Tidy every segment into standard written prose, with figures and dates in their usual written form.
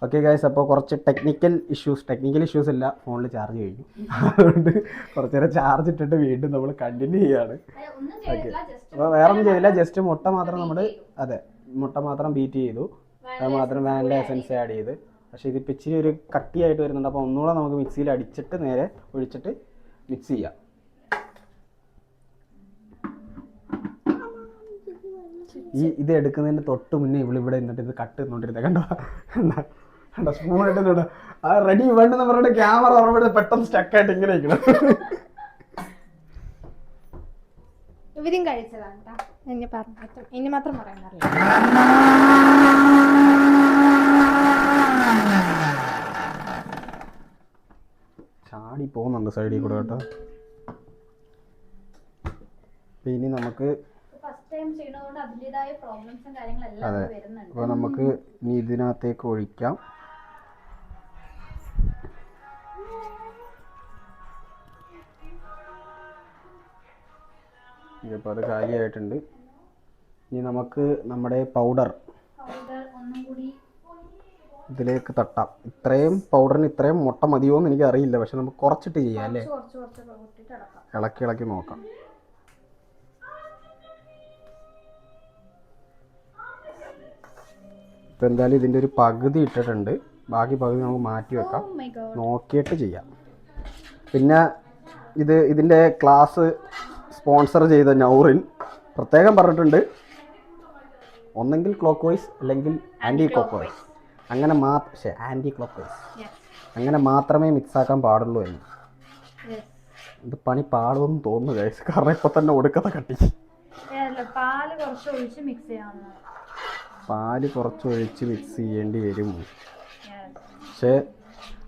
Okay guys, അപ്പോൾ കുറച്ച് technical issues ഇല്ല, ഫോണിൽ ചാർജ് കഴിഞ്ഞു. അതുകൊണ്ട് കുറച്ച് നേരം ചാർജ് ഇട്ടിട്ട് വീണ്ടും നമ്മൾ കണ്ടിന്യൂ ചെയ്യാണ്. ഓക്കെ, അപ്പോൾ വേറെ ഒന്നും ചെയ്തില്ല, ജസ്റ്റ് മുട്ട മാത്രം ബീറ്റ് ചെയ്തു. അത് മാത്രം വാനില എസൻസ് ആഡ് ചെയ്ത്. പക്ഷേ ഇതിപ്പോൾ ഇച്ചിരി ഒരു കട്ടിയായിട്ട് വരുന്നുണ്ട്. അപ്പോൾ ഒന്നുകൂടെ നമുക്ക് മിക്സിയിൽ അടിച്ചിട്ട് നേരെ ഒഴിച്ചിട്ട് മിക്സ് ചെയ്യാം. ഇത് എടുക്കുന്നതിന് തൊട്ട് മുന്നേ ഇവിടെ നിന്നിട്ട് ഇത് കട്ട് നിന്നോണ്ടിരുന്നത് കണ്ടോ സ്പൂൺ ഇട്ടുന്നുണ്ട്. ആ റെഡി വേണ്ടെന്ന് പറഞ്ഞിട്ട് ക്യാമറ ഓർമ്മ പെട്ടെന്ന് സ്റ്റക്കായിട്ട് ഇങ്ങനെ ഇരിക്കണം. ഇവരും കഴിച്ചതാണ്. ഇനി മാത്രം പറയാനറിയില്ല. ചാടി പോകുന്നുണ്ട് സൈഡിൽ കൂടെ കേട്ടോ. ഇനി നമുക്ക് അതെ, അപ്പോൾ നമുക്ക് ഇനി ഇതിനകത്തേക്ക് ഒഴിക്കാം. ഇപ്പോൾ അത് കാലിയായിട്ടുണ്ട്. ഇനി നമുക്ക് നമ്മുടെ പൗഡർ ഇതിലേക്ക് തട്ടാം. ഇത്രയും പൗഡറിന് ഇത്രയും മുട്ട മതിയോ എന്ന് എനിക്ക് അറിയില്ല, പക്ഷെ നമുക്ക് കുറച്ചിട്ട് ചെയ്യാം അല്ലേ. ഇളക്കി നോക്കാം. ഇപ്പം എന്തായാലും ഇതിൻ്റെ ഒരു പകുതി ഇട്ടിട്ടുണ്ട്, ബാക്കി പകുതി നമുക്ക് മാറ്റി വെക്കാം, നോക്കിയിട്ട് ചെയ്യാം. പിന്നെ ഇതിൻ്റെ ക്ലാസ് സ്പോൺസർ ചെയ്ത നൗറിൻ പ്രത്യേകം പറഞ്ഞിട്ടുണ്ട്, ഒന്നെങ്കിൽ ക്ലോക്ക് വൈസ് അല്ലെങ്കിൽ ആൻറ്റി ക്ലോക്ക് വൈസ്, അങ്ങനെ മാത്രമേ മിക്സാക്കാൻ പാടുള്ളൂ എന്ന്. ഇത് പണി പാടുമെന്ന് തോന്നുന്നു ഗൈസ്, കാരണം ഇപ്പം തന്നെ ഒടുക്കത്തെ കട്ടി. പാല് കുറച്ച് ഒഴിച്ച് മിക്സ് ചെയ്യേണ്ടി വരും. പക്ഷേ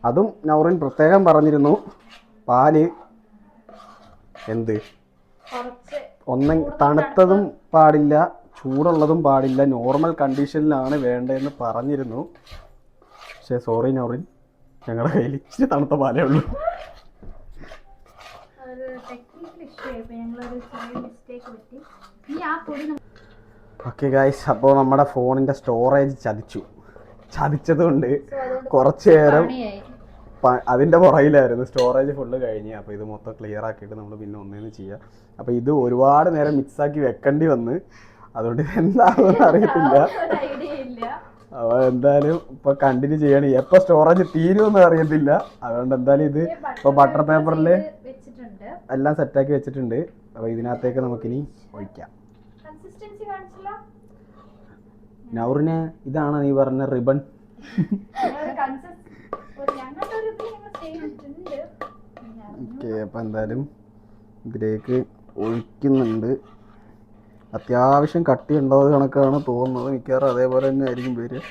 അതും നൗറിൻ പ്രത്യേകം പറഞ്ഞിരുന്നു, പാല് തണുത്തതും പാടില്ല, ചൂടുള്ളതും പാടില്ല, നോർമൽ കണ്ടീഷനിലാണ് വേണ്ടതെന്ന് പറഞ്ഞിരുന്നു. പക്ഷേ സോറി നൗറിൻ, ഞങ്ങളുടെ കയ്യിൽ ഇച്ചിരി തണുത്ത പാലേ ഉള്ളൂ. ഓക്കെ ഗൈസ്, അപ്പോൾ നമ്മുടെ ഫോണിൻ്റെ സ്റ്റോറേജ് ചതിച്ചതുകൊണ്ട് കുറച്ച് നേരം അതിൻ്റെ പുറയിലായിരുന്നു. സ്റ്റോറേജ് ഫുള്ള് കഴിഞ്ഞ്. അപ്പോൾ ഇത് മൊത്തം ക്ലിയർ ആക്കിയിട്ട് നമ്മൾ പിന്നെ ഒന്നേന്ന് ചെയ്യാം. അപ്പോൾ ഇത് ഒരുപാട് നേരം മിക്സാക്കി വെക്കേണ്ടി വന്ന്, അതുകൊണ്ട് ഇത് എന്താണെന്ന് അറിയത്തില്ല. അപ്പോൾ എന്തായാലും ഇപ്പോൾ കണ്ടിന്യൂ ചെയ്യണം. എപ്പോൾ സ്റ്റോറേജ് തീരുമെന്ന് അറിയത്തില്ല. അതുകൊണ്ട് എന്തായാലും ഇത് ഇപ്പോൾ ബട്ടർ പേപ്പറിൽ എല്ലാം സെറ്റാക്കി വെച്ചിട്ടുണ്ട്. അപ്പോൾ ഇതിനകത്തേക്ക് നമുക്കിനി ഒഴിക്കാം. നൗറിന് ഇതാണ് നീ പറഞ്ഞ റിബൺ. ഓക്കെ, അപ്പം എന്തായാലും ഇതിലേക്ക് ഒഴിക്കുന്നുണ്ട്. അത്യാവശ്യം കട്ടി ഉണ്ടാവുക കണക്കാണ് തോന്നുന്നത്. മിക്കവാറും അതേപോലെ തന്നെ ആയിരിക്കും വരിക.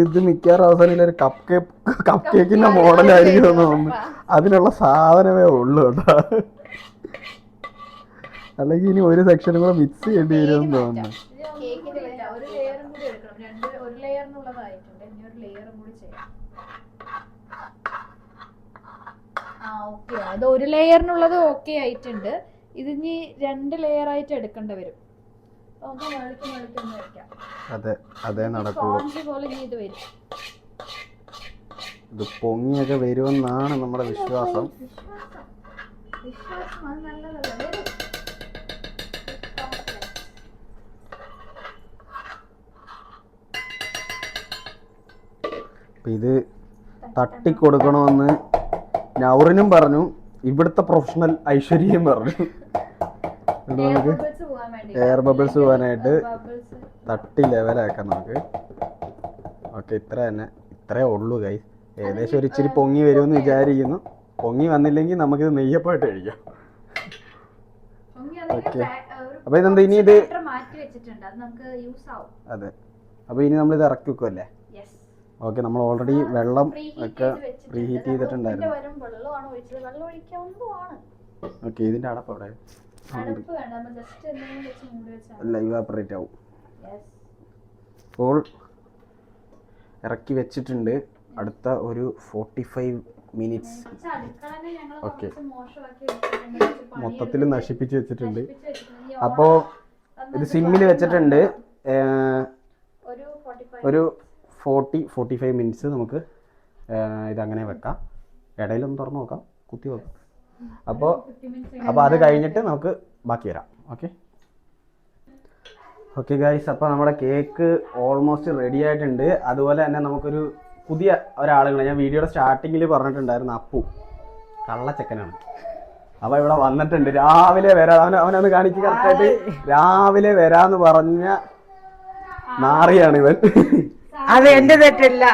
ഇത് മിക്കവാറും അവസാനം ഒരു കപ്പ് കേക്കിൻ്റെ മോഡലായിരിക്കും തോന്നുന്നു. അതിനുള്ള സാധനമേ ഉള്ളൂ കേട്ടോ. അല്ലെങ്കിൽ ഇനി ഒരു സെക്ഷനും കൂടെ മിക്സ് ചെയ്യേണ്ടി വരുമെന്ന് തോന്നുന്നു. അത് ഒരു ലെയറിനുള്ളത് ഓക്കെ ആയിട്ടുണ്ട്. ഇതിനി 2 ലെയർ ആയിട്ട് എടുക്കേണ്ടി വരും. അതെ നടക്കുള്ളൂ. ഇത് പൊങ്ങിയൊക്കെ വരുമെന്നാണ് നമ്മുടെ വിശ്വാസം. ഇത് തട്ടിക്കൊടുക്കണമെന്ന് നൗറിനും പറഞ്ഞു, ഇവിടുത്തെ പ്രൊഫഷണൽ ഐശ്വര്യയും പറഞ്ഞു. നമുക്ക് എയർ ബബിൾസ് പോകാനായിട്ട് തട്ടി ലെവലാക്കാം നമുക്ക്. ഓക്കെ, ഇത്രേ ഉള്ളൂ ഗൈസ്. ഏകദേശം ഒരു ഇച്ചിരി പൊങ്ങി വരുമെന്ന് വിചാരിക്കുന്നു. പൊങ്ങി വന്നില്ലെങ്കിൽ നമുക്കിത് നെയ്യപ്പായിട്ട് കഴിക്കാം. ഓക്കെ, അപ്പോൾ ഇതെന്താ ഇനി ഇത് അതെ. അപ്പോൾ ഇനി നമ്മളിത് ഇറക്കി വെക്കുമല്ലേ? ഓക്കെ, നമ്മൾ ഓൾറെഡി വെള്ളം ഒക്കെ പ്രീ ഹീറ്റ് ചെയ്തിട്ടുണ്ടായിരുന്നു. ഓക്കെ, ഇതിൻ്റെ അടപ്പ് അവിടെ അല്ല, ഇവാപ്പറേറ്റ് ആവും. അപ്പോൾ ഇറക്കി വെച്ചിട്ടുണ്ട്. അടുത്ത ഒരു 45 മിനിറ്റ്സ്. ഓക്കെ, മൊത്തത്തിൽ നശിപ്പിച്ച് വെച്ചിട്ടുണ്ട്. അപ്പോൾ ഇത് സിമ്മിൽ വെച്ചിട്ടുണ്ട്. ഒരു 40-45 മിനിറ്റ്സ് നമുക്ക് ഇതങ്ങനെ വെക്കാം. ഇടയിലൊന്ന് തുറന്ന് നോക്കാം, കുത്തി നോക്കാം. അപ്പോൾ അത് കഴിഞ്ഞിട്ട് നമുക്ക് ബാക്കി വരാം. ഓക്കെ ഗൈസ്, അപ്പോൾ നമ്മുടെ കേക്ക് ഓൾമോസ്റ്റ് റെഡി ആയിട്ടുണ്ട്. അതുപോലെ തന്നെ നമുക്കൊരു പുതിയ ഒരാളുകൾ, ഞാൻ വീഡിയോയുടെ സ്റ്റാർട്ടിങ്ങിൽ പറഞ്ഞിട്ടുണ്ടായിരുന്നു, അപ്പു കള്ളച്ചക്കനാണ്. അപ്പോൾ ഇവിടെ വന്നിട്ടുണ്ട്. രാവിലെ വരാം, അവനൊന്ന് കാണിക്കുക കറക്റ്റായിട്ട്. രാവിലെ വരാന്ന് പറഞ്ഞ നാറിയാണ് ഇവൻ. അത് എന്റെ തെറ്റല്ല.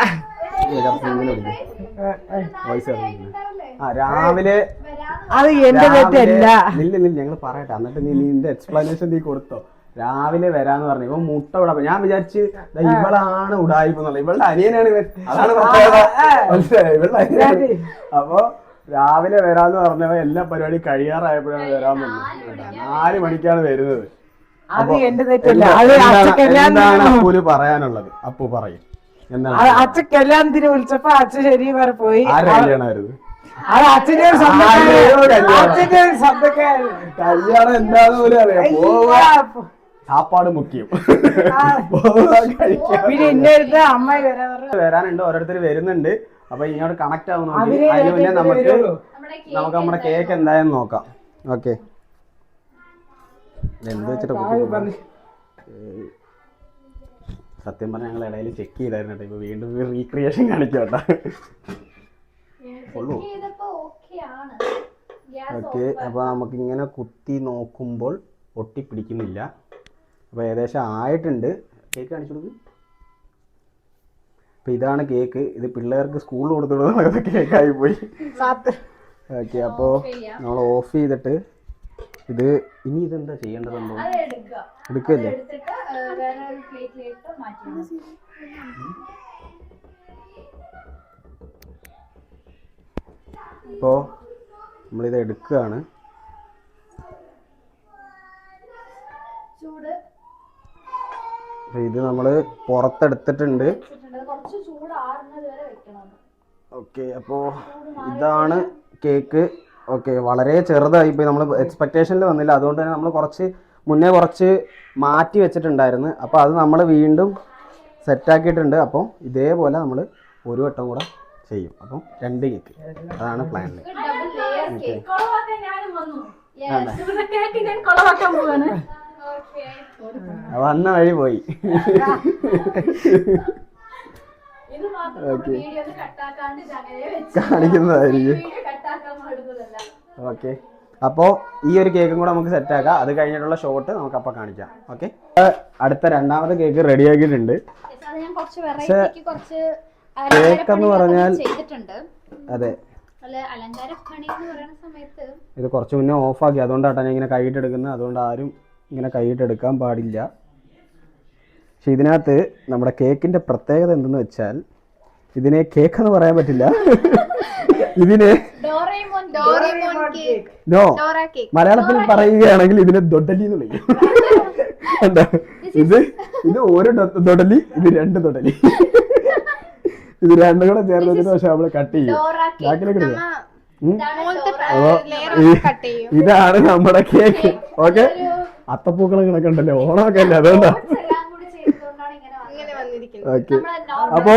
രാവിലെ അത് എന്റെ തെറ്റല്ല. ഇല്ല ഞങ്ങൾ പറയട്ടെ, എന്നിട്ട് നിന്റെ എക്സ്പ്ലനേഷൻ നീ കൊടുത്തോ. രാവിലെ വരാന്ന് പറഞ്ഞു. ഇവൻ മുട്ട വിടാം. ഞാൻ വിചാരിച്ച് ഇവളാണ് ഉടായിപ്പെന്നുള്ള. ഇവളുടെ അനിയനാണ് ഇവൻ, അതാണ് പ്രത്യേകത. മനസ്സിലായി? ഇവളുടെ അനിയനാണ്. അപ്പൊ രാവിലെ വരാന്ന് പറഞ്ഞവ എല്ലാ പരിപാടി കഴിയാറായപ്പോഴാണ് വരാൻ വന്നത്. 4 മണിക്കാണ് വരുന്നത്. എന്താണ് അപ്പൂന് പറയാനുള്ളത്? അപ്പു പറയും. എന്താണ്? അച്ഛൻ കല്യാണത്തിന് വിളിച്ചപ്പോ അച്ഛൻ ശരി വരെ പോയി. ആരുടെ കല്യാണമായിരുന്നു? കല്യാണം എന്താന്ന് പോലും അറിയാം. സാപ്പാട് മുഖ്യം. അമ്മായി വരാനുണ്ട്, ഓരോരുത്തർ വരുന്നുണ്ട്. അപ്പൊ ഇങ്ങോട്ട് കണക്ട് ആവുന്നു. അതിന് മുന്നേ നമുക്ക് നമ്മുടെ കേക്ക് എന്തായാലും നോക്കാം. ഓക്കെ, എന്ത് വെച്ചിട്ട് സത്യം പറഞ്ഞാൽ ഞങ്ങൾ ഇടയിൽ ചെക്ക് ചെയ്തായിരുന്നു. ഇപ്പൊ വീണ്ടും റീക്രിയേഷൻ കാണിക്കോട്ടെ. ഓക്കെ, അപ്പൊ നമുക്ക് ഇങ്ങനെ കുത്തി നോക്കുമ്പോൾ ഒട്ടിപ്പിടിക്കുന്നില്ല. അപ്പൊ ഏകദേശം ആയിട്ടുണ്ട്. കേക്ക് കാണിച്ചു കൊടുക്കും. അപ്പൊ ഇതാണ് കേക്ക്. ഇത് പിള്ളേർക്ക് സ്കൂളിൽ കൊടുത്തിടുന്ന കേക്കായി പോയി. ഓക്കെ, അപ്പോൾ നമ്മൾ ഓഫ് ചെയ്തിട്ട് ഇത് ഇനി ഇതെന്താ ചെയ്യേണ്ടത്? എടുക്കല്ലേ? അപ്പോൾ നമ്മളിത് എടുക്കുകയാണ്. ഇത് നമ്മൾ പുറത്തെടുത്തിട്ടുണ്ട്. ഓക്കെ, അപ്പോൾ ഇതാണ് കേക്ക്. ഓക്കെ, വളരെ ചെറുതായിപ്പോയി. നമ്മൾ എക്സ്പെക്റ്റേഷനിൽ വന്നില്ല. അതുകൊണ്ട് തന്നെ നമ്മൾ കുറച്ച് മാറ്റി വെച്ചിട്ടുണ്ടായിരുന്നു. അപ്പോൾ അത് നമ്മൾ വീണ്ടും സെറ്റാക്കിയിട്ടുണ്ട്. അപ്പോൾ ഇതേപോലെ നമ്മൾ ഒരു വട്ടം കൂടെ ചെയ്യും. അപ്പം 2 കേക്ക്, അതാണ് പ്ലാനിൽ. വന്ന വഴി പോയി. കാണിക്കുന്നതായിരിക്കും. ഓക്കെ, അപ്പോൾ ഈ ഒരു കേക്കും കൂടെ നമുക്ക് സെറ്റാക്കാം. അത് കഴിഞ്ഞിട്ടുള്ള ഷോട്ട് നമുക്ക് അപ്പം കാണിക്കാം. ഓക്കെ, അടുത്ത 2ാമത്തെ കേക്ക് റെഡി ആക്കിയിട്ടുണ്ട്. കേക്ക് എന്ന് പറഞ്ഞാൽ അതെ, ഇത് കുറച്ച് മുന്നേ ഓഫാക്കി. അതുകൊണ്ടാണ് ഞാൻ ഇങ്ങനെ കൈയിട്ടെടുക്കുന്നത്. അതുകൊണ്ട് ആരും ഇങ്ങനെ കൈയിട്ടെടുക്കാൻ പാടില്ല. പക്ഷെ ഇതിനകത്ത് നമ്മുടെ കേക്കിന്റെ പ്രത്യേകത എന്തെന്ന് വെച്ചാൽ, ഇതിനെ കേക്ക് എന്ന് പറയാൻ പറ്റില്ല. ഇതിനെ മലയാളത്തിൽ പറയുകയാണെങ്കിൽ ഇതിനെ ദൊഡലി എന്ന് വിളിക്കും. എന്താ ഇത് ഒരു ദൊഡലി, ഇത് 2 ദൊഡലി. ഇത് 2 കൂടെ ചേർന്നതിന് പക്ഷെ നമ്മള് കട്ട് ചെയ്യും. ഇതാണ് നമ്മുടെ കേക്ക്. ഓക്കെ, അത്തപ്പൂക്കളും കണക്കെ ഉണ്ടല്ലോ, ഓണമൊക്കെ അല്ലേ, അതുകൊണ്ടാ. ഓക്കെ, അപ്പോ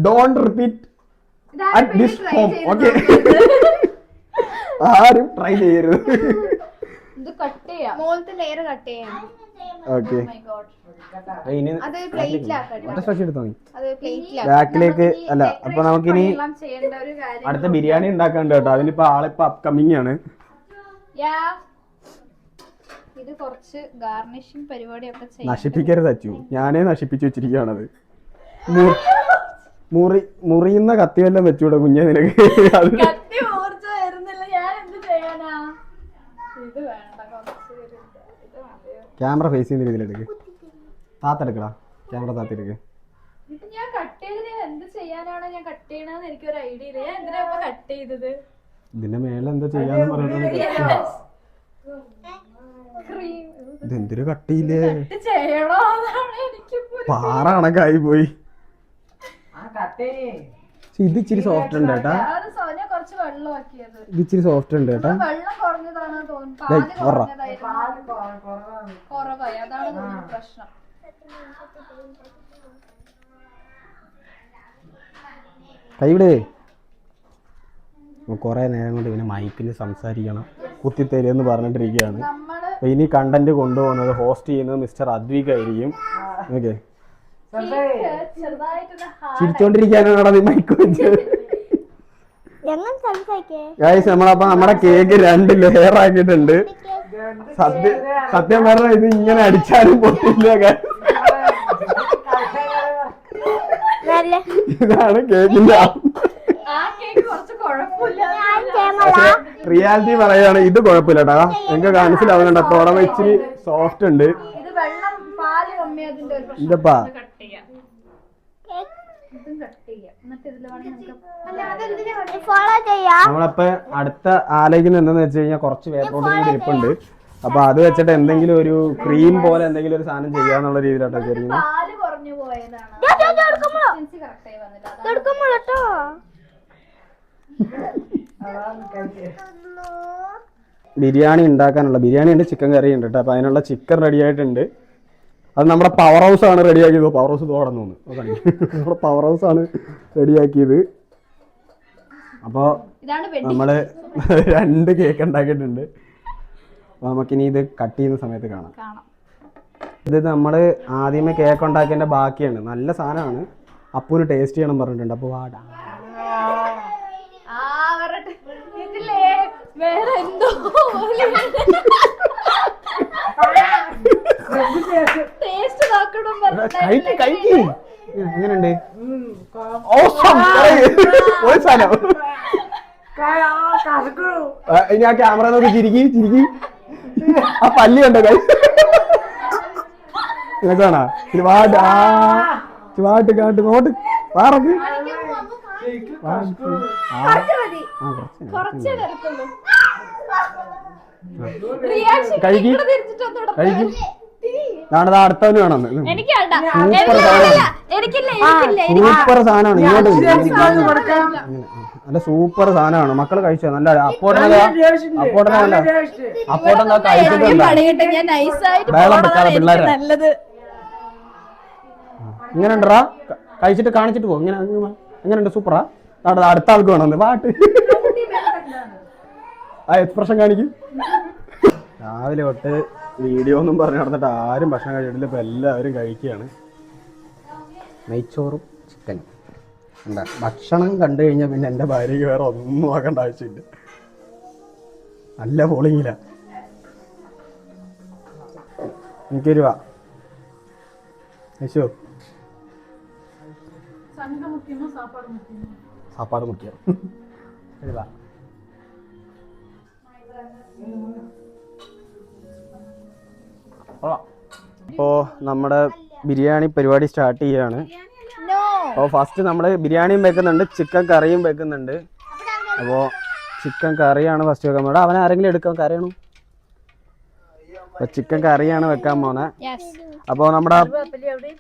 don't repeat at this home. Okay, ആരും ട്രൈ ചെയ്യരുത്. ഓക്കെ, ബാക്കിലേക്ക് അല്ല. അപ്പൊ നമുക്കിനി അടുത്ത ബിരിയാണി ഉണ്ടാക്കാണ്ട് കേട്ടോ. അതിനിപ്പോ ആളിപ്പോ അപ്കമിങ് ആണ്. ഇത് കുറച്ച് ഗാർണിഷിംഗ് പരിപാടിയൊക്കെ നശിപ്പിക്കരുത് അച്ചു, ഞാനേ നശിപ്പിച്ചു വെച്ചിരിക്കുകയാണത്. മുറിയുന്ന കത്തി വല്ലതും വെച്ചൂടെ കുഞ്ഞെ നിനക്ക്? ക്യാമറ ഫേസ് ചെയ്യുന്ന രീതിയിലെടുക്ക്. താത്തെടുക്കടാ, ക്യാമറ താത്തെടുക്ക്. ഞാൻ കട്ട് ചെയ്തത് എന്ത് ചെയ്യാനാണ് ഞാൻ കട്ട് ചെയ്യണമെന്ന് എനിക്കൊരു ഐഡിയ ഇല്ല. ഞാൻ എന്തിനാ കട്ട് ചെയ്തത്? ഇതിന്റെ മേലെ എന്താ ചെയ്യാന്ന് പറയുന്നത്? ഇതെന്തൊരു കട്ടിയില്ലേ, പാറ കണക്കായി പോയി. ഇത് ഇച്ചിരി സോഫ്റ്റ് ഉണ്ട് കേട്ടാ. ഇത് ഇച്ചിരി സോഫ്റ്റ് ഉണ്ട് കേട്ടാ. കൈവിടെ കുറേ നേരം കൊണ്ട് ഇവന് മൈക്കിൽ സംസാരിക്കണം കുത്തിത്തരുമെന്ന് പറഞ്ഞിട്ടിരിക്കുകയാണ്. അപ്പോൾ ഇനി കണ്ടന്റ് കൊണ്ടുപോകുന്നത് ഹോസ്റ്റ് ചെയ്യുന്നത് മിസ്റ്റർ അദ്വിക് ആയിരിക്കും. ഓക്കെ, ചിരിച്ചോണ്ടിരിക്കാനാണ് നീ മൈക്ക് വെച്ചത്. ഗൈസ് നമ്മളപ്പോ നമ്മുടെ കേക്ക് 2 ലെയർ ആക്കിയിട്ടുണ്ട്. സത്യം പറഞ്ഞാൽ ഇത് ഇങ്ങനെ അടിച്ചാലും പൊട്ടില്ല. ഇതാണ് കേക്കിന്റെ റിയാലിറ്റി പറയാണ്, ഇത് കുഴപ്പമില്ല കേട്ടാ. എനിക്ക് മനസ്സിലാവുന്നുണ്ട്. തുടമ ഇച്ചിരി സോഫ്റ്റ് ഉണ്ട്. ഇതപ്പാ നമ്മളപ്പോ അടുത്ത ആലോചിക്കുന്ന എന്താന്ന് വെച്ച് കഴിഞ്ഞാൽ കുറച്ച് വേപ്പൗഡറും കൂടി ഇരിപ്പുണ്ട്. അപ്പൊ അത് വെച്ചിട്ട് എന്തെങ്കിലും ഒരു ക്രീം പോലെ എന്തെങ്കിലും ഒരു സാധനം ചെയ്യാന്നുള്ള രീതിയിലാട്ടോ വിചാരിക്കുന്നത്. ബിരിയാണി ഉണ്ടാക്കാനുള്ള ബിരിയാണി ഉണ്ട്, ചിക്കൻ കറി ഉണ്ട് കേട്ടോ. അപ്പൊ അതിനുള്ള ചിക്കൻ റെഡി ആയിട്ടുണ്ട്. അത് നമ്മുടെ പവർ ഹൗസ് ആണ് റെഡിയാക്കിയത്. പവർ ഹൗസ് തോടന്നു നമ്മുടെ പവർ ഹൗസ് ആണ് റെഡിയാക്കിയത്. അപ്പോൾ നമ്മള് 2 കേക്ക് ഉണ്ടാക്കിയിട്ടുണ്ട്. അപ്പോൾ നമുക്കിനി ഇത് കട്ട് ചെയ്യുന്ന സമയത്ത് കാണാം. ഇത് നമ്മൾ ആദ്യമേ കേക്ക് ഉണ്ടാക്കിയതിൻ്റെ ബാക്കിയാണ്. നല്ല സാധനമാണ്. അപ്പൂന് ടേസ്റ്റ് ചെയ്യണം പറഞ്ഞിട്ടുണ്ട്. അപ്പോൾ വാടാ എങ്ങനെയുണ്ട്? ഇനി ആ ക്യാമറ നോക്കി ചിരിക്കി ചിരിക്കി. ആ പല്ലി കണ്ടോ കൈ? ഇതൊക്കെയാണോ? ഒരുപാട് ചുവാട്ട് കാട്ട് നോട്ട് വാറക്ക് കഴിക്കും കഴിക്കും. നാളെ അടുത്തവന് വേണം. സൂപ്പർ സാധനമാണ്. ഇങ്ങോട്ട് നല്ല സൂപ്പർ സാധനമാണ്. മക്കള് കഴിച്ചോ? നല്ല അപ്പോട്ടനല്ല അപ്പോട്ടെന്താ കഴിച്ചിട്ടല്ല. വേളം വെക്കാതെ പിള്ളേരെ ഇങ്ങനെ ഉണ്ടറാ കഴിച്ചിട്ട് കാണിച്ചിട്ട് പോകും. ഇങ്ങനെ എങ്ങനെയുണ്ട്? സൂപ്പറാ. അടുത്ത ആൾക്ക് വേണം പാട്ട്. ആ എക്സ്പ്രഷൻ കാണിക്കും. രാവിലെ തൊട്ട് വീഡിയോ ഒന്നും പറഞ്ഞു നടന്നിട്ട് ആരും ഭക്ഷണം കഴിച്ചിട്ടില്ല. ഇപ്പം എല്ലാവരും കഴിക്കുകയാണ്. നെയ്ച്ചോറും ചിക്കനും. എന്താ ഭക്ഷണം കണ്ടു കഴിഞ്ഞാൽ പിന്നെ എൻ്റെ ഭാര്യയ്ക്ക് വേറെ ഒന്നും ആക്കേണ്ട ആവശ്യമില്ല. നല്ല പോളിങ്ങില്ല. എനിക്കൊരു യശോ സാപ്പാട് മുഖ്യം. അപ്പോൾ നമ്മുടെ ബിരിയാണി പരിപാടി സ്റ്റാർട്ട് ചെയ്യാണ്. അപ്പോൾ ഫസ്റ്റ് നമ്മൾ ബിരിയാണിയും വെക്കുന്നുണ്ട്, ചിക്കൻ കറിയും വെക്കുന്നുണ്ട്. അപ്പോൾ ചിക്കൻ കറിയാണ് ഫസ്റ്റ് വെക്കാൻ പോകുന്നത്. അവനെ ആരെങ്കിലും എടുക്കാൻ കറിയണോ? അപ്പോൾ ചിക്കൻ കറിയാണ് വെക്കാൻ പോകുന്നത്. അപ്പോൾ നമ്മുടെ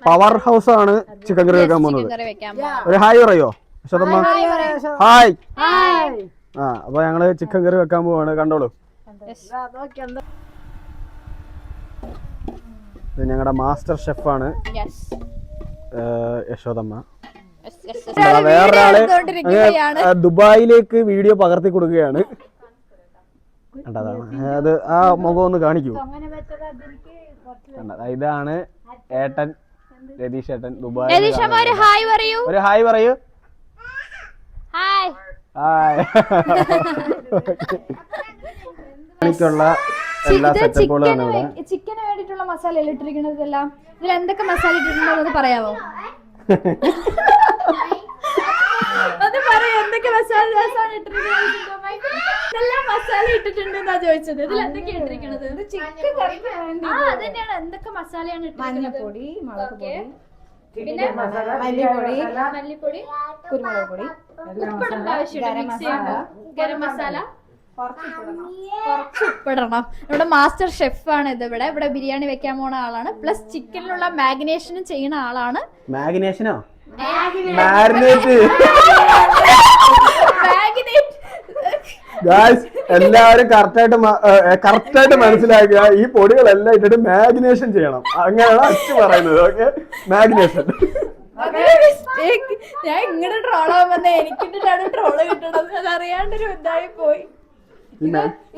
പവർ ഹൗസ് ആണ് ചിക്കൻ കറി വെക്കാൻ പോകുന്നത്. ഒരു ഹായ് പറയോ യശോദമ്മ? ഹായ്. ആ അപ്പോൾ ഞങ്ങള് ചിക്കൻ കറി വെക്കാൻ പോവാണ്. കണ്ടോളൂ. ഇത് ഞങ്ങളുടെ മാസ്റ്റർ ഷെഫാണ് യശോദമ്മ. വേറൊരാള് ദുബായിലേക്ക് വീഡിയോ പകർത്തി കൊടുക്കുകയാണ്. അത് ആ മുഖം ഒന്ന് കാണിക്കൂ. ഇതാണ് ഏട്ടൻ രതീഷ് ഏട്ടൻ ദുബായ്. ഒരു ഹായ് പറയൂ. ഹായ്. എനിക്കുള്ള എല്ലാ സെറ്റപ്പുകളാണ് ഇവിടെ. ചിക്കന് വേണ്ടിയിട്ടുള്ള മസാല ഇട്ടിരിക്കുന്നതെല്ലാം ഇതിൽ എന്തൊക്കെ മസാല ഇട്ടിട്ടുണ്ടോ പറയാമോ? അത് പറയാം. എന്തൊക്കെ മസാല മസാല ഇട്ടിട്ടുണ്ടെന്നാ ചോദിച്ചത്. ഇതിൽ എന്തൊക്കെയാ ഇട്ടിരിക്കുന്നത്? ചിക്കൻ കറിക്ക് അതന്നെയാണ്. എന്തൊക്കെ മസാലയാണ് ഇട്ടിരിക്കുന്നത്? മഞ്ഞപ്പൊടി, മുളക് പൊടി, പിന്നെ മല്ലിപ്പൊടി, കുരുമുളക് പൊടി, ഉപ്പിടേണ്ട ആവശ്യമുണ്ട്. ഗരം മസാല കുറച്ചിടണം. ഇവിടെ മാസ്റ്റർ ഷെഫാണ്. ഇവിടെ ബിരിയാണി വെക്കാൻ പോണ ആളാണ്. പ്ലസ് ചിക്കനിലുള്ള മാഗ്നേഷനും ചെയ്യുന്ന ആളാണ്. മാഗ്നേഷനോ? എല്ലാവരും കറക്റ്റായിട്ട് മനസ്സിലാക്കുക. ഈ പൊടികളെല്ലാം ഇട്ടിട്ട് മാഗ്നേഷൻ ചെയ്യണം. അങ്ങനെയാണ് അച്ഛൻ പറയുന്നത്. ഓക്കെ, മാഗ്നേഷൻ. ഞാൻ ഇങ്ങനെ ട്രോളാകുമ്പോ എനിക്കിട്ടാണ് ട്രോള് കിട്ടണത്. അതറിയാണ്ടൊരു ഇതായി പോയി.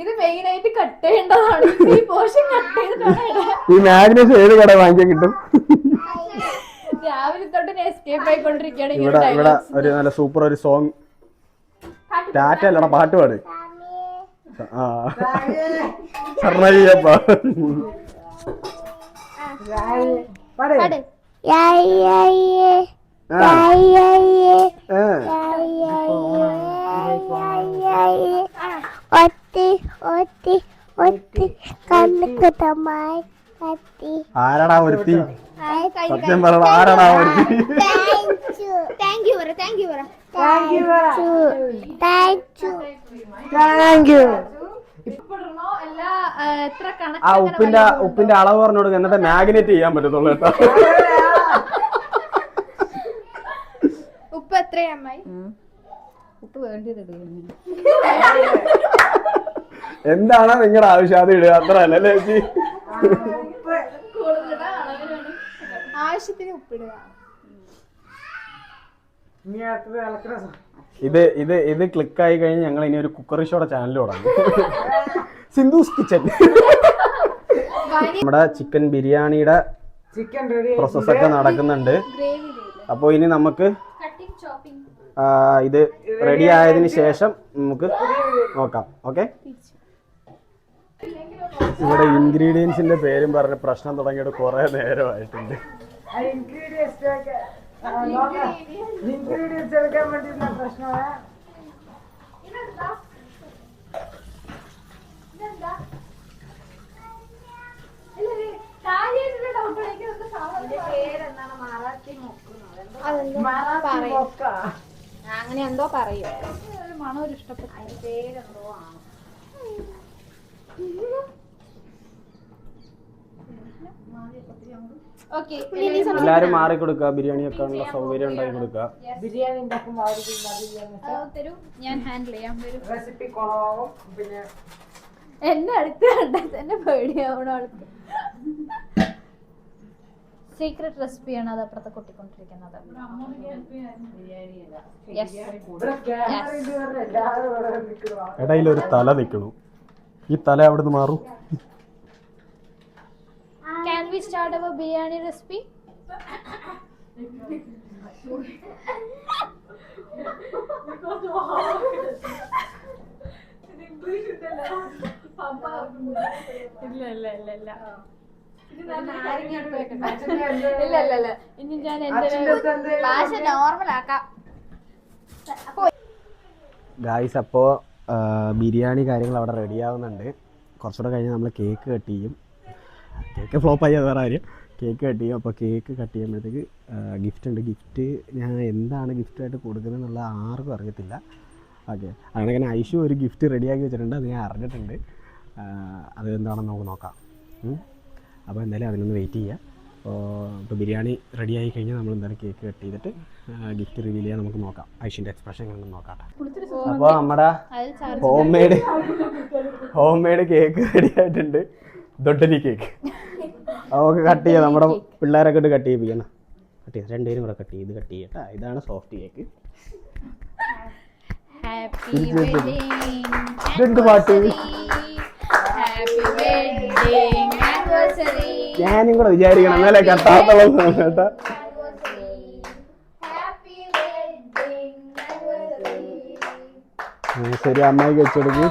ഇത് മെയിൻ ആയിട്ട് കട്ട് ചെയ്യേണ്ടതാണ്. ഈ പോർഷൻ കട്ട് ചെയ്തിട്ടാണ് ഈ മാഗ്നസ് ഏത് കട വാങ്ങിക്കാൻ കിട്ടും? രാവിലെ തൊട്ട് എസ്കേപ്പ് ആയിക്കൊണ്ടിരിക്കുകയാണ്. ഇവിടെ ഇവിടെ ഒരു നല്ല സൂപ്പർ ഒരു സോങ്. ടാറ്റ അല്ലടാ, പാട്ട് പാട്. ആ ശർണയ്യപ്പ. ആരാടാ ഒരുത്തി? സത്യം പറയണ, ആരാടാ ഒരുത്തി? ആ ഉപ്പിന്റെ അളവ് പറഞ്ഞോട് എന്നിട്ട് മാഗ്നേറ്റ് ചെയ്യാൻ പറ്റത്തുള്ളൂ കേട്ടോ. ഉപ്പ് എത്രയാ അമ്മായി? ഉപ്പ് വേണ്ടത് എന്താണ് നിങ്ങളുടെ ആവശ്യം? അത് ഇടുക, അത്ര അല്ലേ ചേച്ചി? ആവശ്യത്തിന് ഉപ്പിടുക. ഇത് ക്ലിക്ക് ആയി കഴിഞ്ഞ് ഞങ്ങൾ ഇനി ഒരു കുക്കറി ഷോയുടെ ചാനൽ തുടങ്ങും. സിന്ധൂസ് കിച്ചൻ. നമ്മുടെ ചിക്കൻ ബിരിയാണിയുടെ പ്രോസസ് ഒക്കെ നടക്കുന്നുണ്ട്. അപ്പോൾ ഇനി നമുക്ക് ഇത് റെഡി ആയതിനു ശേഷം നമുക്ക് നോക്കാം. ഓക്കെ, ഇവിടെ ഇൻഗ്രീഡിയൻസിന്റെ പേരും പറഞ്ഞ് പ്രശ്നം തുടങ്ങിയിട്ട് കുറെ നേരമായിട്ടുണ്ട്. അങ്ങനെ എന്തോ പറയോ, മണം ഒരു ഇഷ്ടപ്പെട്ട പേരെന്തോ ആണ്. എല്ലാരും മാറി കൊടുക്കുക, ബിരിയാണി വെക്കാനുള്ള സൗകര്യം ഉണ്ടാക്കി കൊടുക്കുക. ഞാൻ ഹാൻഡിൽ ചെയ്യാൻ വരും. എന്നെ അടുത്ത് കണ്ടാൽ തന്നെ പേടിയാവണ ആൾക്ക്. സീക്രട്ട് റെസിപ്പിയാണ് അത് അപ്പുറത്തെ കൊട്ടിക്കൊണ്ടിരിക്കുന്നത്. ഇടയിൽ ഒരു തല നിൽക്കണു. ഈ തല അവിടുന്ന് മാറും. Can we start our biryani recipe? ഇല്ല ഇനി ഞാൻ എന്റെ ഭാഷ നോർമൽ ആക്കാം. ഗായ്സ്, അപ്പോൾ ബിരിയാണി കാര്യങ്ങൾ അവിടെ റെഡി ആവുന്നുണ്ട്. കുറച്ചുകൂടെ കഴിഞ്ഞ് നമ്മൾ കേക്ക് കട്ട് ചെയ്യും. കേക്ക് ഫ്ലോപ്പായി, അത് വേറെ കാര്യം. കേക്ക് കട്ട് ചെയ്യും. അപ്പോൾ കേക്ക് കട്ട് ചെയ്യുമ്പോഴത്തേക്ക് ഗിഫ്റ്റ് ഉണ്ട്. ഗിഫ്റ്റ് ഞാൻ എന്താണ് ഗിഫ്റ്റായിട്ട് കൊടുക്കുന്നത് എന്നുള്ള ആർക്കും അറിയത്തില്ല. ഓക്കെ, അങ്ങനെ ഐഷു ഒരു ഗിഫ്റ്റ് റെഡിയാക്കി വെച്ചിട്ടുണ്ട്. അത് ഞാൻ അറിഞ്ഞിട്ടുണ്ട്. അത് എന്താണെന്ന് നമുക്ക് നോക്കാം. അപ്പോൾ എന്തായാലും അതിനൊന്ന് വെയിറ്റ് ചെയ്യുക. ഇപ്പോൾ ബിരിയാണി റെഡി ആയി കഴിഞ്ഞാൽ നമ്മൾ എന്തായാലും കേക്ക് കട്ട് ചെയ്തിട്ട് ഗിഫ്റ്റ് റിവീൽ ചെയ്യാൻ നമുക്ക് നോക്കാം. ഐഷിൻ്റെ എക്സ്പ്രഷൻ കണ്ടു നോക്കാം. അപ്പോൾ നമ്മുടെ ഹോം മെയ്ഡ് കേക്ക് റെഡി ആയിട്ടുണ്ട്. ദൊഡ്ഡലി കേക്ക് നമുക്ക് കട്ട് ചെയ്യാം. നമ്മുടെ പിള്ളേരൊക്കെ ഇട്ട് കട്ട് ചെയ്യിപ്പിക്കണം. കട്ട് ചെയ്യാം, രണ്ടുപേരും കൂടെ കട്ട് ചെയ്യട്ടെ. ഇതാണ് സോഫ്റ്റ് കേക്ക്. ഞാനും കൂടെ വിചാരിക്കണം എന്നാലേ കട്ടാത്തോളം കേട്ടാ. ശരി, അമ്മായിക്ക് വെച്ചെടുക്കും.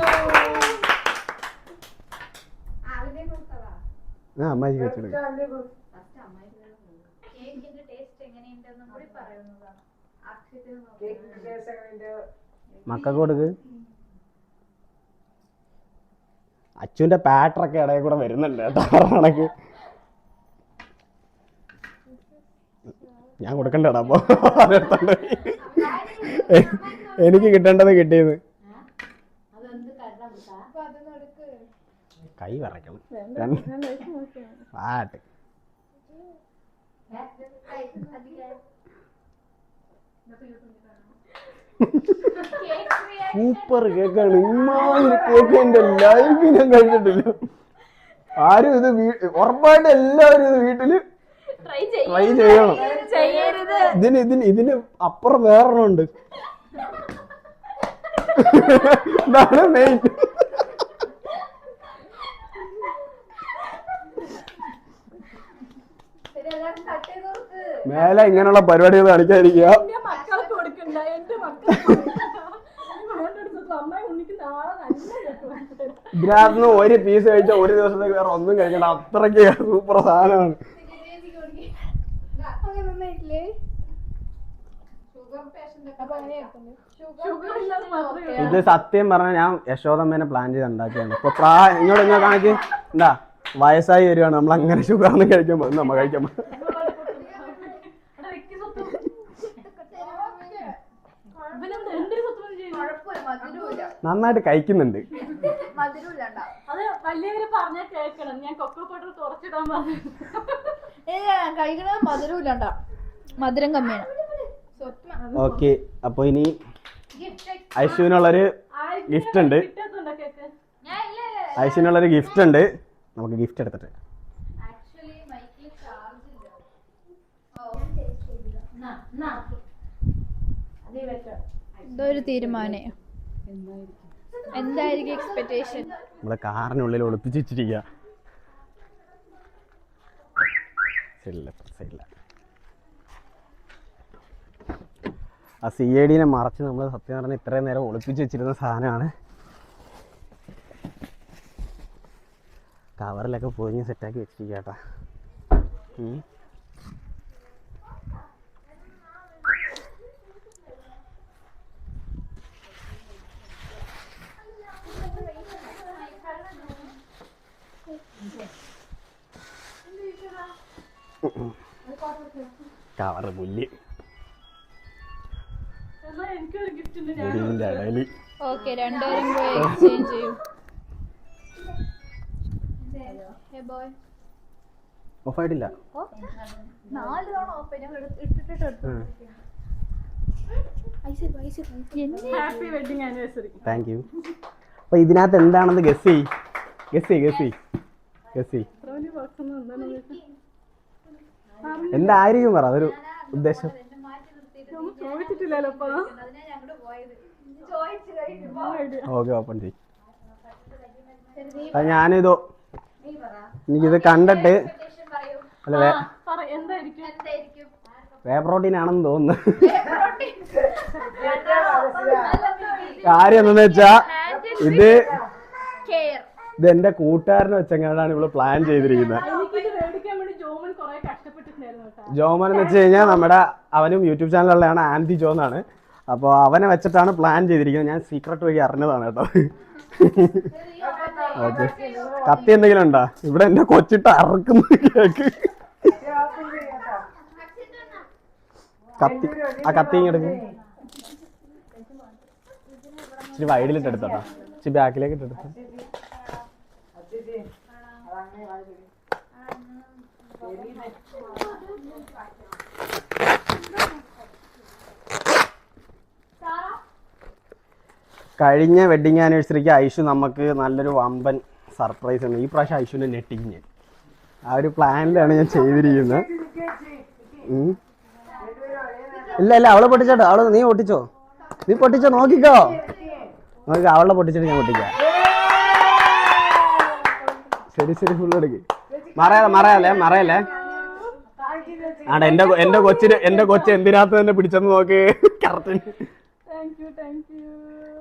അമ്മായിക്ക് വെച്ചെടുക്കും. മക്കൾക്ക് കൊടുക്ക്. അച്ചുവിന്റെ പാറ്ററൊക്കെ ഇടയിൽ കൂടെ വരുന്നുണ്ട് കേട്ടോ. കണക്ക് ഞാൻ കൊടുക്കണ്ടടാ. അപ്പൊ അതെടുത്തോണ്ട് എനിക്ക് കിട്ടേണ്ടത് കിട്ടിയത്. കൈ വിറയ്ക്കണം. പാട്ട് സൂപ്പർ കേക്കാണ്. ഇമ്മാതിരി കേക്ക് എന്റെ ലൈഫിൽ ഞാൻ കഴിച്ചിട്ടില്ല. ആരും ഇത് ഉറപ്പായിട്ട് എല്ലാവരും ഇത് വീട്ടില് ട്രൈ ചെയ്യണം. ചെയ്യരുത്. ഇതിന് അപ്പുറം വേറൊന്നുണ്ട്. ഇതാണ് മെയിൻ. മേലെ ഇങ്ങനെയുള്ള പരിപാടികൾ കാണിക്കാതിരിക്കുക. ഇതിനകത്ത് ഒരു പീസ് കഴിച്ചാൽ ഒരു ദിവസത്തേക്ക് വേറെ ഒന്നും കഴിക്കണ്ട. അത്രയ്ക്ക് സൂപ്പർ സാധനമാണ്. ഇത് സത്യം പറഞ്ഞാൽ ഞാൻ യശോദമ്മേനെ പ്ലാൻ ചെയ്ത് ഉണ്ടാക്കിയാണ്. ഇപ്പൊ ഇങ്ങോട്ട് ഇങ്ങനെ കാണിക്ക്. എന്താ വയസ്സായി വരുവാണ്, നമ്മൾ അങ്ങനെ ഷുഗർന്ന് കഴിക്കുമ്പോ നമ്മ കഴിക്കുമ്പോ നന്നായിട്ട് കഴിക്കുന്നുണ്ട്. മധുരം കമ്മിയാണ്. ഓക്കെ, അപ്പൊ ഇനി ഐശുവിനുള്ളൊരു ഗിഫ്റ്റ് ഉണ്ട്. ഐശുവിനുള്ളൊരു ഗിഫ്റ്റ് ഉണ്ട്. നമുക്ക് ഗിഫ്റ്റ് എടുത്തിട്ട് ഇതൊരു തീരുമാനം. എന്തായിരിക്കും എക്സ്പെക്ടേഷൻ? നമ്മളെ കാറിനുള്ളിൽ ഒളിപ്പിച്ച് വെച്ചിരിക്കുക. ആ CID മറച്ച് നമ്മൾ സത്യം പറഞ്ഞാൽ ഇത്രയും നേരം ഒളിപ്പിച്ച് വെച്ചിരുന്ന സാധനമാണ്. കവറിലൊക്കെ പൊതിഞ്ഞ് സെറ്റാക്കി വെച്ചിരിക്കുക കേട്ടാ. കവറ് പുല്ല് ഇടയില്. ഓക്കെ, രണ്ടുപേരും പോയി എക്സ്ചേഞ്ച് ചെയ്യും. ഓഫായിട്ടില്ല. 4 തവണ ഓഫ് ഞങ്ങൾ ഇട്ടിട്ട്. Happy wedding anniversary. Thank you. അപ്പൊ ഇതിനകത്ത് എന്താണെന്ന് ഗസ് ചെയ്യ്. എന്തായിരിക്കും പറ അതൊരു ഉദ്ദേശം. ഓക്കെ, ഓപ്പൺ ചെയ്യും. ഞാനിതോ എനിക്കിത് കണ്ടിട്ട് അല്ല വേ പ്രോട്ടീൻ ആണെന്ന് തോന്നുന്നു. കാര്യം എന്താന്ന് വെച്ചാ ഇത് എന്റെ കൂട്ടുകാരനെ വെച്ചെങ്ങാണ്ടാണ് ഇവള് പ്ലാൻ ചെയ്തിരിക്കുന്നത്. ജോമൻ എന്ന് വെച്ച് കഴിഞ്ഞാൽ നമ്മുടെ അവനും യൂട്യൂബ് ചാനലുള്ളതാണ്, ആൻറ്റി ജോ എന്നാണ്. അപ്പോൾ അവനെ വെച്ചിട്ടാണ് പ്ലാൻ ചെയ്തിരിക്കുന്നത്. ഞാൻ സീക്രട്ട് വഴി അറിഞ്ഞതാണ് കേട്ടോ. ഓക്കെ, കത്തി എന്തെങ്കിലും ഉണ്ടോ? ഇവിടെ എന്റെ കൊച്ചിട്ട് അറക്കുന്നു കേക്ക്. കത്തി ഇങ്ങെടുക്കും. ഇച്ചിരി വൈഡിലിട്ട് എടുത്തോട്ടോ, ഇച്ചിരി ബാക്കിലേക്ക് ഇട്ടെടുത്തു. കഴിഞ്ഞ വെഡിങ് ആനിവേഴ്സറിക്ക് ഐഷു നമുക്ക് നല്ലൊരു വമ്പൻ സർപ്രൈസ് ഉണ്ട്. ഈ പ്രാവശ്യം ഐഷുവിനെ നെട്ടിങ് ആ ഒരു പ്ലാനിലാണ് ഞാൻ ചെയ്തിരിക്കുന്നത്. ഇല്ല അവളെ പൊട്ടിച്ചോട്ടോ. നീ പൊട്ടിച്ചോ നോക്കിക്കോ. അവളെ പൊട്ടിച്ചിട്ട് ഞാൻ പൊട്ടിക്കാം. ശരി ഫുൾ എടുക്ക്. മറയല്ലേ. ആടെ എന്റെ കൊച്ച് എന്തിനകത്ത് തന്നെ പിടിച്ചെന്ന് നോക്ക്. കറക്റ്റ്.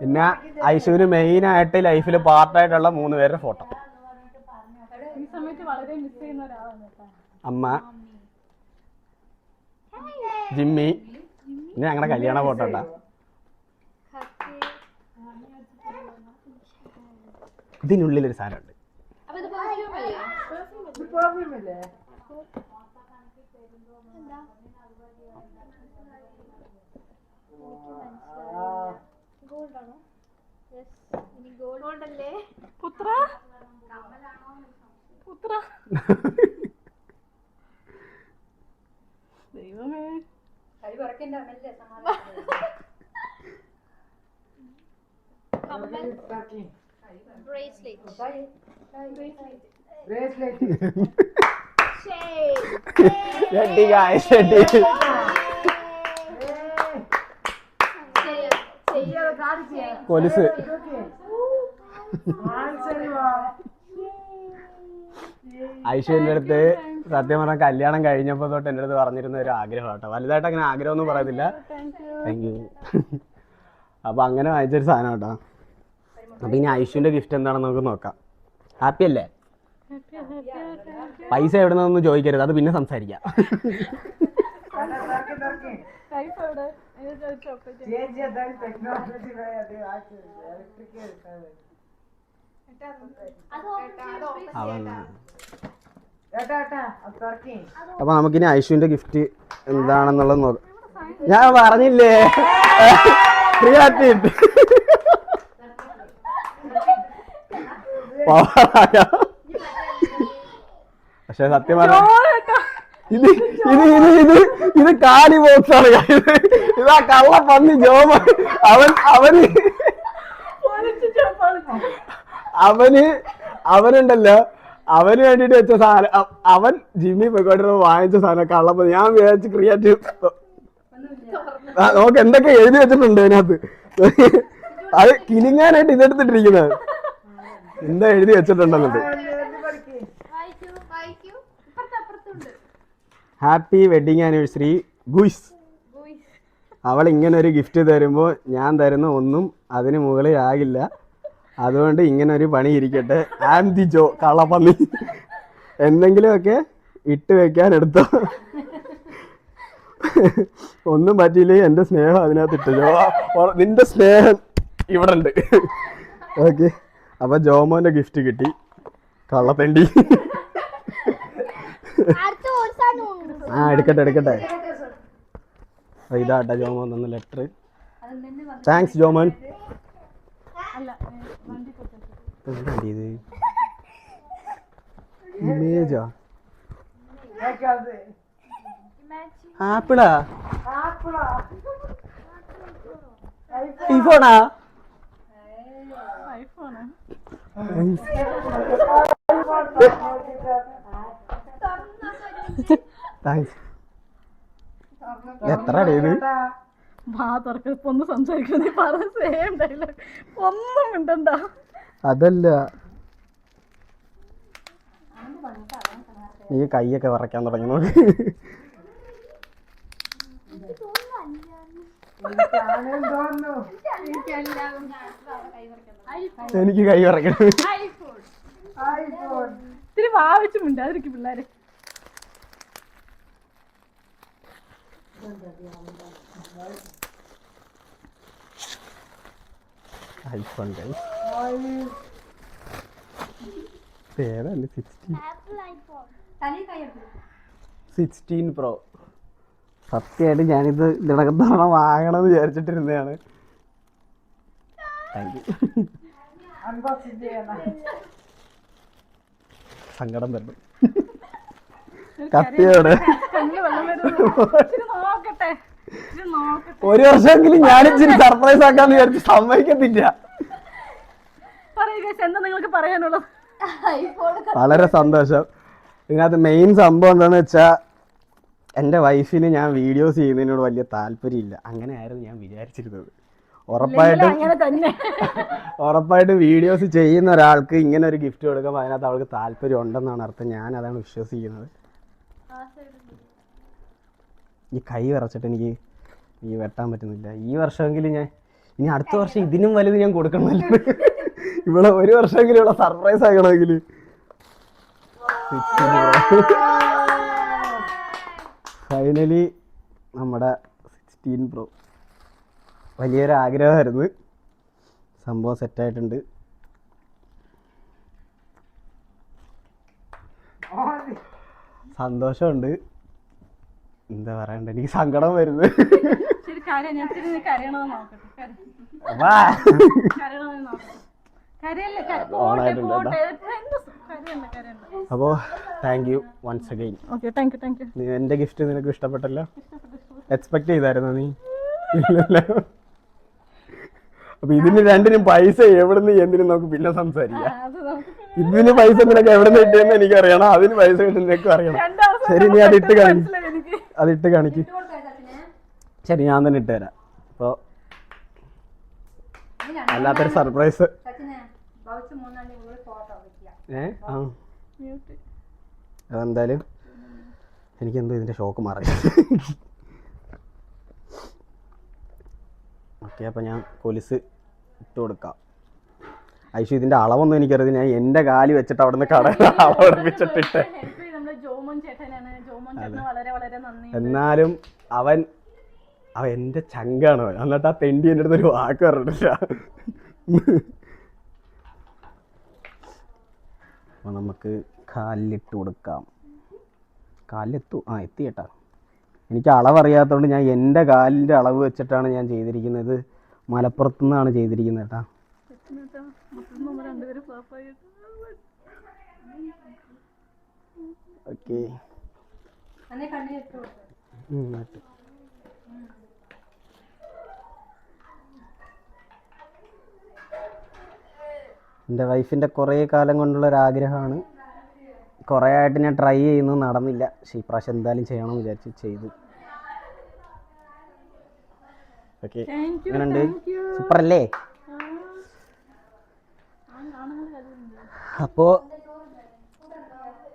പിന്നെ ഐശുവിന് മെയിൻ ആയിട്ട് ലൈഫിൽ പാർട്ടായിട്ടുള്ള 3 പേരുടെ ഫോട്ടോ. അമ്മ, ജിമ്മി, പിന്നെ ഞങ്ങളുടെ കല്യാണ ഫോട്ടോ ഉണ്ടാ. ഇതിനുള്ളിലൊരു സാധനമുണ്ട്. ദൈവമേ, ഷെട്ടി ഗായ്സ്, ഷെട്ടി. കൊലുസ്. ഐശ്വര്യൻ്റെ അടുത്ത് സത്യം പറഞ്ഞാൽ കല്യാണം കഴിഞ്ഞപ്പോൾ തൊട്ട് എൻ്റെ അടുത്ത് പറഞ്ഞിരുന്ന ഒരു ആഗ്രഹം കേട്ടോ. വലുതായിട്ട് അങ്ങനെ ആഗ്രഹമൊന്നും പറയത്തില്ല. Thank you. അപ്പോൾ അങ്ങനെ വാങ്ങിച്ചൊരു സാധനം കേട്ടോ. അപ്പോൾ ഇനി ഐശ്വര്യൻ്റെ ഗിഫ്റ്റ് എന്താണെന്ന് നമുക്ക് നോക്കാം. ഹാപ്പി അല്ലേ? പൈസ എവിടെ നിന്നൊന്നും ചോദിക്കരുത്, അത് പിന്നെ സംസാരിക്കാം. അപ്പൊ നമുക്കിനി ഐശ്വര്യന്റെ ഗിഫ്റ്റ് എന്താണെന്നുള്ളത് നോക്കാം. ഞാൻ പറഞ്ഞില്ലേ പക്ഷെ സത്യം പറഞ്ഞ ഇത് ഇത് ഇത് ഇത് ഇത് കാലി ബോക്സാണ്. ഇതാ കള്ള പന്നി ജോമ. അവനുണ്ടല്ലോ, അവന് വേണ്ടിട്ട് വെച്ച സാധനം. അവൻ ജിമ്മി പോയിക്കോട്ട് വാങ്ങിച്ച സാധനം കള്ളപ്പന്നി. ഞാൻ വിചാരിച്ച് ക്രിയേറ്റീവ് നോക്ക് എന്തൊക്കെ എഴുതി വെച്ചിട്ടുണ്ട് അതിനകത്ത്. അത് കിനിങ്ങാനായിട്ട് ഇതെടുത്തിട്ടിരിക്കുന്നത് എന്താ എഴുതി വെച്ചിട്ടുണ്ടെന്നുണ്ട്. Happy wedding anniversary guys. അവൾ ഇങ്ങനെ ഒരു ഗിഫ്റ്റ് തരുമ്പോൾ ഞാൻ തരുന്ന ഒന്നും അതിന് മുകളിൽ ആകില്ല. അതുകൊണ്ട് ഇങ്ങനെ ഒരു പണി ഇരിക്കട്ടെ. ആം ദി ജോ കള്ളപ്പന്നി. എന്തെങ്കിലുമൊക്കെ ഇട്ട് വെക്കാൻ എടുത്തോ. ഒന്നും പറ്റിയില്ലേ, എൻ്റെ സ്നേഹം അതിനകത്ത് ഇട്ട് ജോ. നിന്റെ സ്നേഹം ഇവിടെ ഉണ്ട്. ഓക്കെ, അപ്പൊ ജോമോന്റെ ഗിഫ്റ്റ് കിട്ടി. കള്ളത്തണ്ടി. എടുക്കട്ടെ. ഇതാട്ടെ ജോമോൻ തന്ന ലെറ്റർ. താങ്ക്സ് ജോമോൻ. ഇത് ഇമേജാ? ആപ്പിളാ? ഐഫോണാ? താങ്ക്സ്. എത്ര ഇത്? ഒന്ന് സംസാരിക്കുന്നത് ഒന്നും മിണ്ടണ്ട. അതല്ല, നീ കൈയൊക്കെ വിറയ്ക്കാൻ തുടങ്ങി നോക്ക്. എനിക്ക് കൈ വിറയ്ക്കണം. ഇത്തിരി വാവിച്ചും മിണ്ടാതിരിക്കും പിള്ളേര്. ഐഫോൺ ഏതല്ലേ? 16 Pro. സത്യമായിട്ട് ഞാനിത് ഇതിനകത്തവണ വാങ്ങണമെന്ന് വിചാരിച്ചിട്ടിരുന്നതാണ്. Thank you. സങ്കടം തരണം. കത്തിയോടെ ഒരു വർഷമെങ്കിലും ഞാനിച്ചിരി സർപ്രൈസ് ആക്കാന്ന് വിചാരിച്ച് സമ്മതിക്കത്തില്ല. വളരെ സന്തോഷം. ഇതിനകത്ത് മെയിൻ സംഭവം എന്താന്ന് വെച്ചാ എൻ്റെ വൈഫിന് ഞാൻ വീഡിയോസ് ചെയ്യുന്നതിനോട് വലിയ താല്പര്യമില്ല. അങ്ങനെയായിരുന്നു ഞാൻ വിചാരിച്ചിരുന്നത്. ഉറപ്പായിട്ടും വീഡിയോസ് ചെയ്യുന്ന ഒരാൾക്ക് ഇങ്ങനെ ഒരു ഗിഫ്റ്റ് കൊടുക്കുമ്പോൾ അതിനകത്ത് അവൾക്ക് താല്പര്യം ഉണ്ടെന്നാണ് അർത്ഥം. ഞാൻ അതാണ് വിശ്വസിക്കുന്നത്. ഈ കൈ വിറച്ചിട്ട് എനിക്ക് ഈ വെട്ടാൻ പറ്റുന്നില്ല. ഈ വർഷമെങ്കിലും ഞാൻ ഇനി അടുത്ത വർഷം ഇതിനും വലുത് ഞാൻ കൊടുക്കണമല്ലോ. ഇവിടെ ഒരു വർഷമെങ്കിലും ഇവിടെ സർപ്രൈസ് ആക്കണമെങ്കിൽ. ഫൈനലി നമ്മുടെ 16 Pro. വലിയൊരു ആഗ്രഹമായിരുന്നു. സംഭവം സെറ്റായിട്ടുണ്ട്. സന്തോഷമുണ്ട്. എന്താ പറയണ്ട, എനിക്ക് സങ്കടം വരുന്നു. അപ്പോ താങ്ക് യു വൺസ് അഗൈൻ. എന്റെ ഗിഫ്റ്റ് നിനക്ക് ഇഷ്ടപ്പെട്ടല്ലോ? എക്സ്പെക്ട് ചെയ്തായിരുന്നോ നീ? ഇല്ലല്ലോ. അപ്പൊ ഇതിന് രണ്ടിനും പൈസ എവിടുന്ന് എന്തിനും നമുക്ക് പിന്നെ സംസാരിക്കാം. അത് നമുക്ക് ഇതിന് പൈസ നിനക്ക് എവിടെ നിന്ന് കിട്ടിയെന്ന് എനിക്കറിയണം, അതിന് പൈസ കിട്ടുന്നേക്കും അറിയണം. ശരി, നീ അതിട്ട് കാണിക്ക്, എനിക്ക് അതിട്ട് കാണിക്ക്. ശരി, ഞാൻ തന്നെ ഇട്ട് തരാം. അപ്പൊ അല്ലാത്തൊരു സർപ്രൈസ്. മ്യൂട്ട്. അതെന്തായാലും എനിക്കെന്തോ ഇതിന്റെ ഷോക്ക് മാറി. ഓക്കെ, അപ്പം ഞാൻ കൊലുസ് ഇട്ട് കൊടുക്കാം. ഐശു ഇതിന്റെ അളവൊന്നും എനിക്കറിയാം, ഞാൻ എൻ്റെ കാല് വെച്ചിട്ട് അവിടെ നിന്ന് കടയിൽ അളവെടുപ്പിച്ചിട്ടിട്ട്. നമ്മുടെ ജോമോൻ ചേട്ടനാണ്. ജോമോൻ ചേട്ടന് വളരെ വളരെ നന്ദി. എന്നാലും അവൻ എൻ്റെ ചങ്കാണ്. എന്നിട്ട് ആ തെണ്ടി എൻ്റെ അടുത്ത് ഒരു വാക്ക് പറഞ്ഞിട്ടില്ല. അപ്പം നമുക്ക് കാലിലിട്ട് കൊടുക്കാം. കാലിലെത്തു, എത്തി കേട്ടാ. എനിക്ക് അളവറിയാത്തതുകൊണ്ട് ഞാൻ എൻ്റെ കാലിൻ്റെ അളവ് വെച്ചിട്ടാണ് ഞാൻ ചെയ്തിരിക്കുന്നത്. മലപ്പുറത്തു നിന്നാണ് ചെയ്തിരിക്കുന്നത് കേട്ടാ. ഓക്കെ, എൻ്റെ വൈഫിൻ്റെ കുറേ കാലം കൊണ്ടുള്ള ഒരാഗ്രഹമാണ്. കുറേ ആയിട്ട് ഞാൻ ട്രൈ ചെയ്യുന്നു, നടന്നില്ല. പക്ഷേ ഈ പ്രാവശ്യം എന്തായാലും ചെയ്യണമെന്ന് വിചാരിച്ച് ചെയ്തു. ഓക്കെ, എങ്ങനെയുണ്ട്? സൂപ്പറല്ലേ? അപ്പോൾ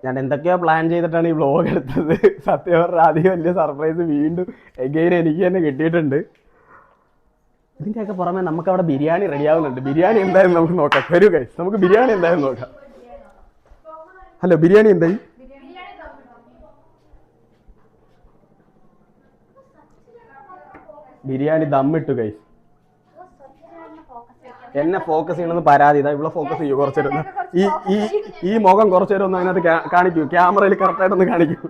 ഞാൻ എന്തൊക്കെയോ പ്ലാൻ ചെയ്തിട്ടാണ് ഈ വ്ലോഗ് എടുത്തത്. സത്യം പറഞ്ഞാൽ ആദ്യം വലിയ സർപ്രൈസ് വീണ്ടും എഗെയിൻ എനിക്ക് തന്നെ കിട്ടിയിട്ടുണ്ട്. ഇതിൻ്റെയൊക്കെ പുറമെ നമുക്ക് അവിടെ ബിരിയാണി റെഡിയാവുന്നുണ്ട്. ബിരിയാണി എന്തായാലും നമുക്ക് നോക്കാം. വരൂ ഗൈസ്, നമുക്ക് ബിരിയാണി എന്തായാലും നോക്കാം. ഹലോ, ബിരിയാണി എന്തായി? ബിരിയാണി ദമ്മിട്ടു ഗൈസ്. എന്നെ ഫോക്കസ് ചെയ്യണമെന്ന് പരാതി. ഇതാ ഇവിടെ ഫോക്കസ് ചെയ്യൂ കുറച്ചേരം. ഈ മുഖം കുറച്ചേരം ഒന്ന് അതിനകത്ത് കാണിക്കൂ, ക്യാമറയിൽ കറക്റ്റായിട്ടൊന്ന് കാണിക്കൂ.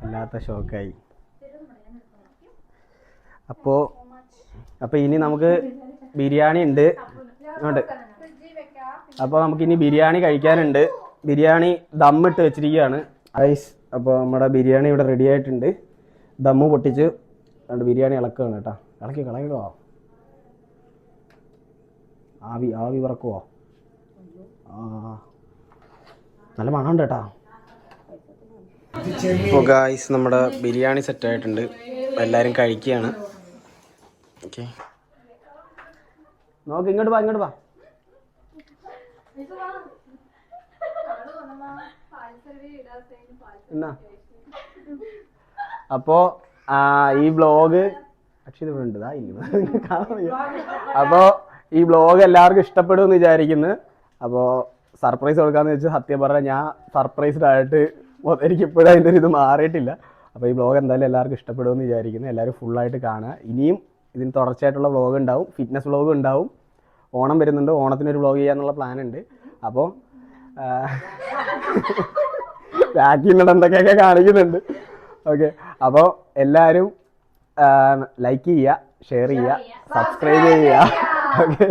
അല്ലാത്ത ഷോക്കായി. അപ്പോൾ ഇനി നമുക്ക് ബിരിയാണി ഉണ്ട്. അപ്പോൾ നമുക്കിനി ബിരിയാണി കഴിക്കാനുണ്ട്. ബിരിയാണി ദമ്മിട്ട് വെച്ചിരിക്കുകയാണ് ഐസ്. അപ്പോൾ നമ്മുടെ ബിരിയാണി ഇവിടെ റെഡി ആയിട്ടുണ്ട്. ദമ്മ് പൊട്ടിച്ച് രണ്ട് ബിരിയാണി ഇളക്കുകയാണ് കേട്ടോ. കളയോ ആവി പറക്കുവോ? നല്ല മണമുണ്ട് കേട്ടോ. ഇപ്പോൾ ഗായ്സ് നമ്മുടെ ബിരിയാണി സെറ്റായിട്ടുണ്ട്. എല്ലാവരും കഴിക്കുകയാണ്. ഓക്കെ, നോക്ക്, ഇങ്ങോട്ട് വാ. എന്നാ അപ്പോൾ ഈ വ്ലോഗ് അപ്പോൾ ഈ വ്ലോഗ് എല്ലാവർക്കും ഇഷ്ടപ്പെടുമെന്ന് വിചാരിക്കുന്നു. അപ്പോൾ സർപ്രൈസ് കൊടുക്കാന്ന് വെച്ചാൽ സത്യം പറഞ്ഞാൽ ഞാൻ സർപ്രൈസ്ഡ് ആയിട്ട് എനിക്കിപ്പോഴും അതിൻ്റെ ഒരു ഇത് മാറിയിട്ടില്ല. അപ്പോൾ ഈ വ്ലോഗ് എന്തായാലും എല്ലാവർക്കും ഇഷ്ടപ്പെടുമെന്ന് വിചാരിക്കുന്നു. എല്ലാവരും ഫുള്ളായിട്ട് കാണുക. ഇനിയും ഇതിന് തുടർച്ചയായിട്ടുള്ള വ്ലോഗ് ഉണ്ടാവും, ഫിറ്റ്നസ് വ്ലോഗ് ഉണ്ടാവും. ഓണം വരുന്നുണ്ട്, ഓണത്തിനൊരു വ്ലോഗ് ചെയ്യാന്നുള്ള പ്ലാൻ ഉണ്ട്. അപ്പോൾ ബാക്കിയുള്ളത് എന്തൊക്കെയൊക്കെ കാണിക്കുന്നുണ്ട്. ഓക്കെ, അപ്പോൾ എല്ലാവരും ലൈക്ക് ചെയ്യുക, ഷെയർ ചെയ്യുക, സബ്സ്ക്രൈബ് ചെയ്യുക. ഓക്കെ.